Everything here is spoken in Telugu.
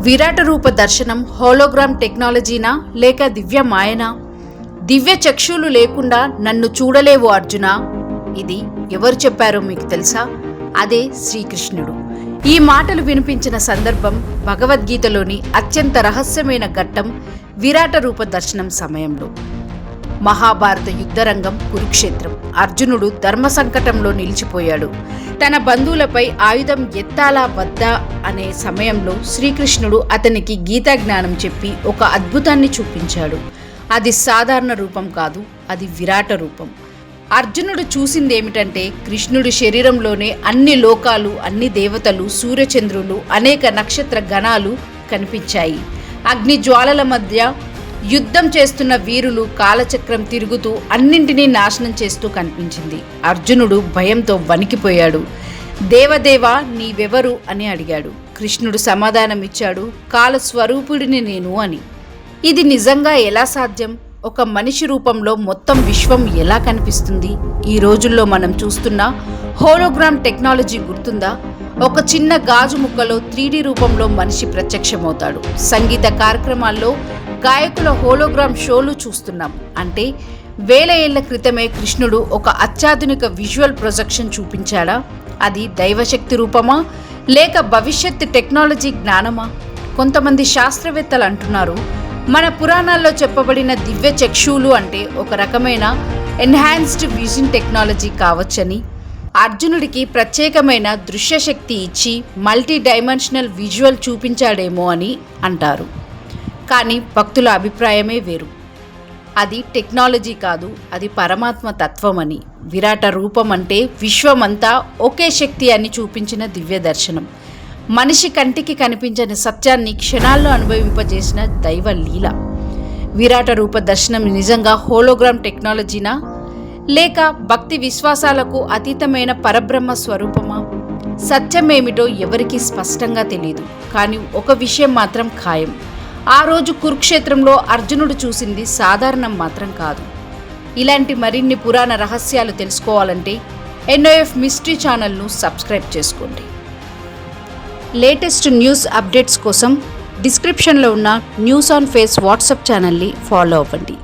విరాట రూప దర్శనం హోలోగ్రామ్ టెక్నాలజీనా లేక దివ్య మాయనా? దివ్య చక్షులు లేకుండా నన్ను చూడలేవు అర్జున. ఇది ఎవరు చెప్పారో మీకు తెలుసా? అదే శ్రీకృష్ణుడు. ఈ మాటలు వినిపించిన సందర్భం భగవద్గీతలోని అత్యంత రహస్యమైన ఘట్టం విరాట రూప దర్శనం సమయంలో. మహాభారత యుద్ధరంగం కురుక్షేత్రం. అర్జునుడు ధర్మ సంకటంలో నిలిచిపోయాడు. తన బంధువులపై ఆయుధం ఎత్తాలా వద్దా అనే సమయంలో శ్రీకృష్ణుడు అతనికి గీతా జ్ఞానం చెప్పి ఒక అద్భుతాన్ని చూపించాడు. అది సాధారణ రూపం కాదు, అది విరాట రూపం. అర్జునుడు చూసిందేమిటంటే కృష్ణుడి శరీరంలోనే అన్ని లోకాలు, అన్ని దేవతలు, సూర్యచంద్రులు, అనేక నక్షత్ర గణాలు కనిపించాయి. అగ్ని జ్వాలల మధ్య యుద్ధం చేస్తున్న వీరులు, కాలచక్రం తిరుగుతూ అన్నింటినీ నాశనం చేస్తూ కనిపించింది. అర్జునుడు భయంతో వణికిపోయాడు. దేవదేవా నీవెవరు అని అడిగాడు. కృష్ణుడు సమాధానం ఇచ్చాడు, కాలస్వరూపుడిని నేను అని. ఇది నిజంగా ఎలా సాధ్యం? ఒక మనిషి రూపంలో మొత్తం విశ్వం ఎలా కనిపిస్తుంది? ఈ రోజుల్లో మనం చూస్తున్న హోలోగ్రామ్ టెక్నాలజీ గుర్తుందా? ఒక చిన్న గాజు ముక్కలో 3D రూపంలో మనిషి ప్రత్యక్షమవుతాడు. సంగీత కార్యక్రమాల్లో గాయకుల హోలోగ్రామ్ షోలు చూస్తున్నాం. అంటే వేల ఏళ్ల క్రితమే కృష్ణుడు ఒక అత్యాధునిక విజువల్ ప్రొజెక్షన్ చూపించాడా? అది దైవశక్తి రూపమా లేక భవిష్యత్ టెక్నాలజీ జ్ఞానమా? కొంతమంది శాస్త్రవేత్తలు అంటున్నారు, మన పురాణాల్లో చెప్పబడిన దివ్య చక్షువులు అంటే ఒక రకమైన ఎన్హాన్స్డ్ విజన్ టెక్నాలజీ కావచ్చని, అర్జునుడికి ప్రత్యేకమైన దృశ్యశక్తి ఇచ్చి మల్టీ డైమెన్షనల్ విజువల్ చూపించాడేమో అని అంటారు. కానీ భక్తుల అభిప్రాయమే వేరు. అది టెక్నాలజీ కాదు, అది పరమాత్మ తత్వం అని. విరాట రూపం అంటే విశ్వమంతా ఒకే శక్తి అని చూపించిన దివ్య దర్శనం. మనిషి కంటికి కనిపించని సత్యాన్ని క్షణాల్లో అనుభవింపజేసిన దైవ లీల. విరాట రూప దర్శనం నిజంగా హోలోగ్రామ్ టెక్నాలజీనా లేక భక్తి విశ్వాసాలకు అతీతమైన పరబ్రహ్మ స్వరూపమా? సత్యమేమిటో ఎవరికీ స్పష్టంగా తెలియదు. కానీ ఒక విషయం మాత్రం ఖాయం, ఆ రోజు కురుక్షేత్రంలో అర్జునుడు చూసింది సాధారణం మాత్రం కాదు. ఇలాంటి మరిన్ని పురాణ రహస్యాలు తెలుసుకోవాలంటే NOF మిస్టరీ ఛానల్ను సబ్స్క్రైబ్ చేసుకోండి. లేటెస్ట్ న్యూస్ అప్డేట్స్ కోసం డిస్క్రిప్షన్లో ఉన్న న్యూస్ ఆన్ ఫేస్ వాట్సాప్ ఛానల్ని ఫాలో అవ్వండి.